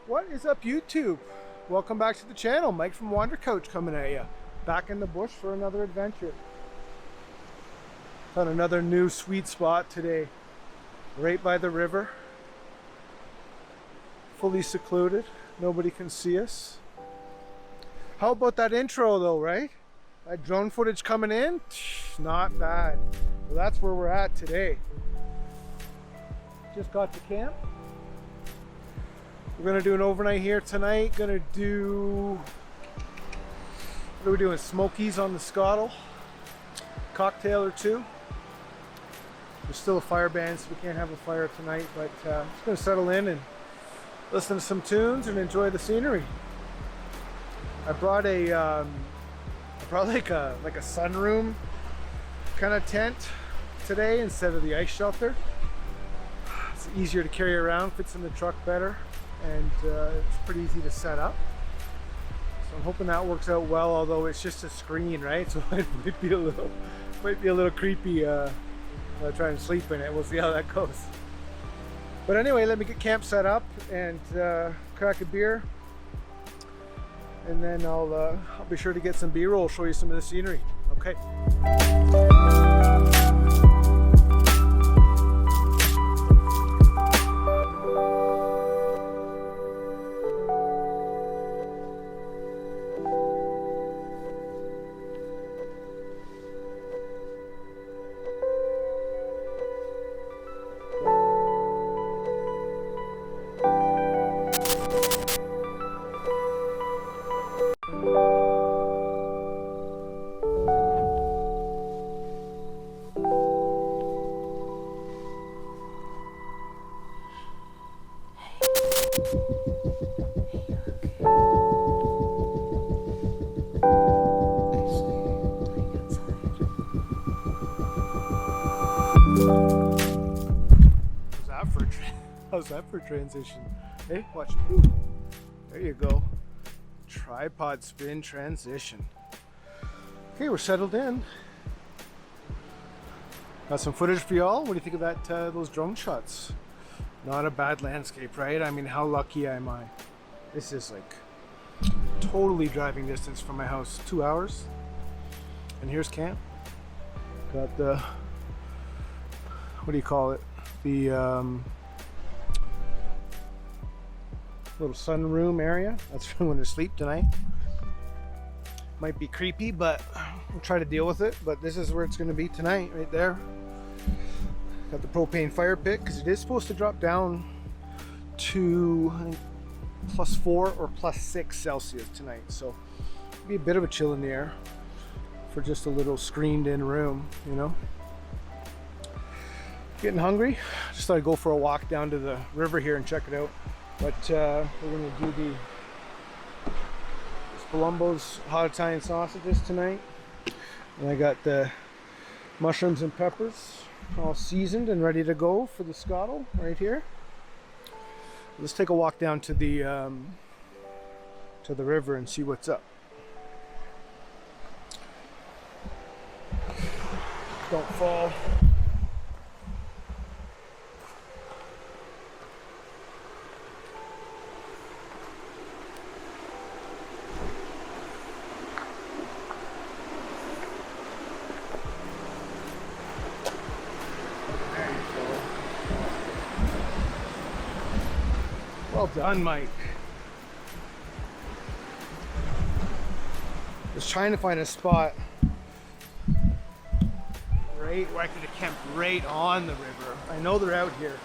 What is up, YouTube? Welcome back to the channel. Mike from Wander Coach coming at you. Back in the bush for another adventure. Found another new sweet spot today. Right by the river. Fully secluded. Nobody can see us. How about that intro though, right? That drone footage coming in? Not bad. Well, that's where we're at today. Just got to camp. We're gonna do an overnight here tonight. Gonna do, what are we doing? Smokies on the Scottle. Cocktail or two. There's still a fire ban, so we can't have a fire tonight, but just gonna settle in and listen to some tunes and enjoy the scenery. I brought like a sunroom kind of tent today instead of the ice shelter. It's easier to carry around, fits in the truck better, and it's pretty easy to set up. So I'm hoping that works out well, although it's just a screen, right? So it might be a little creepy trying to sleep in it. We'll see how that goes. But anyway, let me get camp set up and crack a beer, and then I'll be sure to get some B-roll, show you some of the scenery. Okay. How's that for transition? Hey, watch. Ooh, there you go. Tripod spin transition. Okay, we're settled in. Got some footage for y'all. What do you think of that? Those drone shots? Not a bad landscape, right? I mean, how lucky am I? This is like totally driving distance from my house. 2 hours. And here's camp. Got the, what do you call it? The little sunroom area. That's where I'm going to sleep tonight. Might be creepy, but we'll try to deal with it. But this is where it's going to be tonight, right there. Got the propane fire pit because it is supposed to drop down to, I think, +4 or +6 Celsius tonight. So it'll be a bit of a chill in the air for just a little screened in room, you know. Getting hungry. Just thought I'd go for a walk down to the river here and check it out. But we're gonna do the Columbo's hot Italian sausages tonight. And I got the mushrooms and peppers all seasoned and ready to go for the scottle right here. Let's take a walk down to the river and see what's up. Don't fall. Well done, Mike. Just trying to find a spot right where I could have camped right on the river. I know they're out here.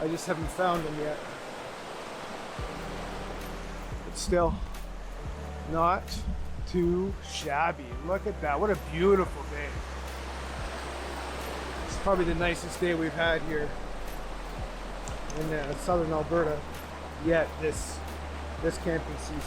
I just haven't found them yet. But still, not too shabby. Look at that. What a beautiful day. It's probably the nicest day we've had here in southern Alberta yet this camping season.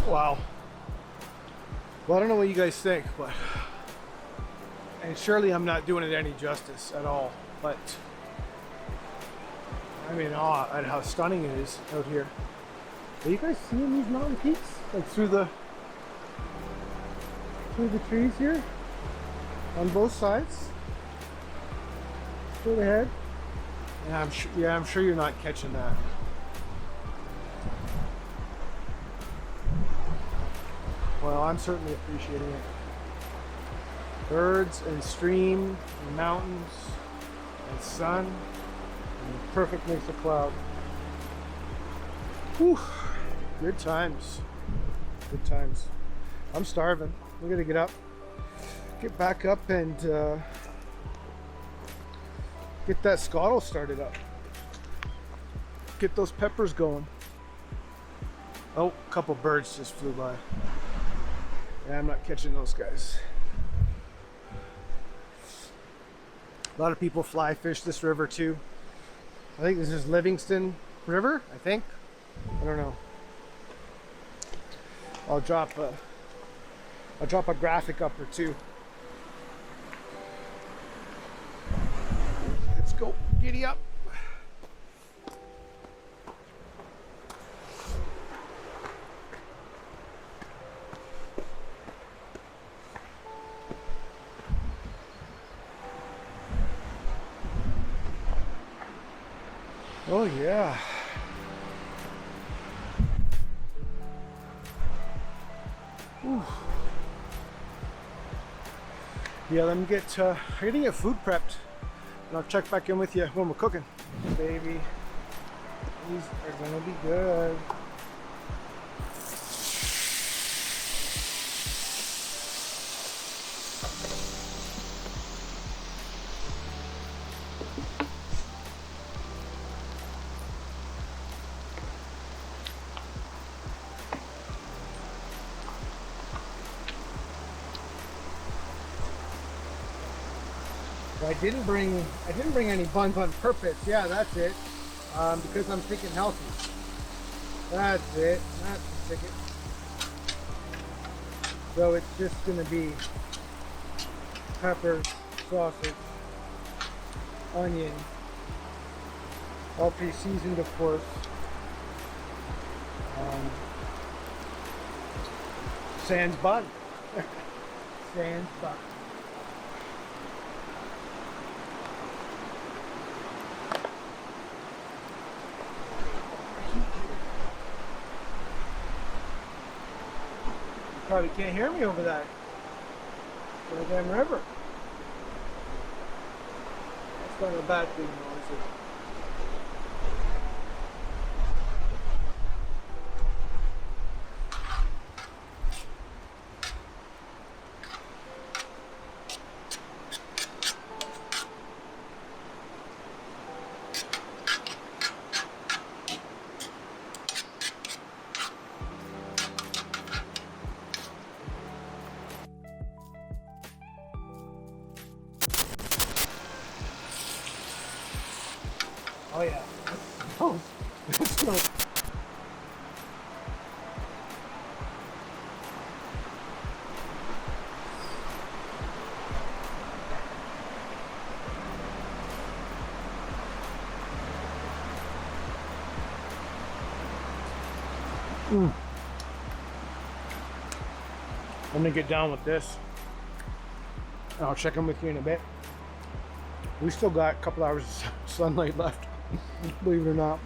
Wow. Well, I don't know what you guys think, but and surely I'm not doing it any justice at all, but I'm in awe at how stunning it is out here. Are you guys seeing these mountain peaks? Like through the trees here? On both sides? Straight ahead? Yeah, I'm sure you're not catching that. Well, I'm certainly appreciating it. Birds and stream and mountains and sun and the perfect mix of cloud. Whew. Good times. Good times. I'm starving. We're gonna get back up and get that scottle started up. Get those peppers going. Oh, a couple birds just flew by. Yeah, I'm not catching those guys. A lot of people fly fish this river too. I think this is Livingston River, I think. I don't know. I'll drop a graphic up or two. Let's go. Giddy up. Oh yeah. Whew. Yeah, let me get I'm gonna get food prepped and I'll check back in with you when we're cooking. Baby, these are gonna be good. I didn't bring any buns on purpose. Yeah, that's it. Because I'm thinking healthy. That's it. That's the ticket. So it's just going to be pepper, sausage, onion, all pre-seasoned, of course. Sans bun. Sans bun. You probably can't hear me over that goddamn river. That's not a bad thing, though, is it? Oh yeah. Oh, let's go. I'm gonna get down with this. I'll check in with you in a bit. We still got a couple hours of sunlight left, believe it or not.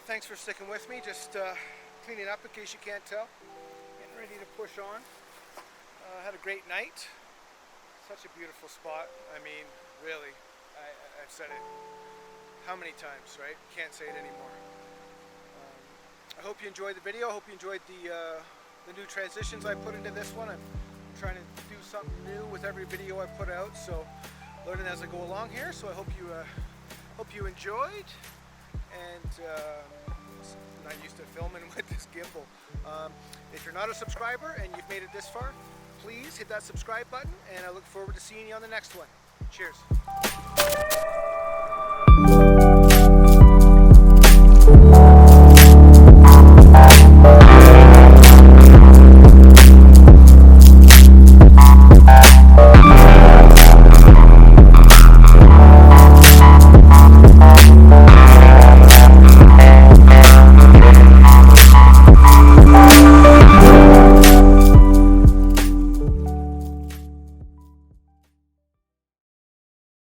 Thanks for sticking with me. Just cleaning up in case you can't tell. Getting ready to push on. Had a great night. Such a beautiful spot. I mean, really, I've said it how many times, right? Can't say it anymore. I hope you enjoyed the video. I hope you enjoyed the new transitions I put into this one. I'm trying to do something new with every video I put out, so learning as I go along here. So I hope you enjoyed. And I'm not used to filming with this gimbal. If you're not a subscriber and you've made it this far, please hit that subscribe button, and I look forward to seeing you on the next one. Cheers.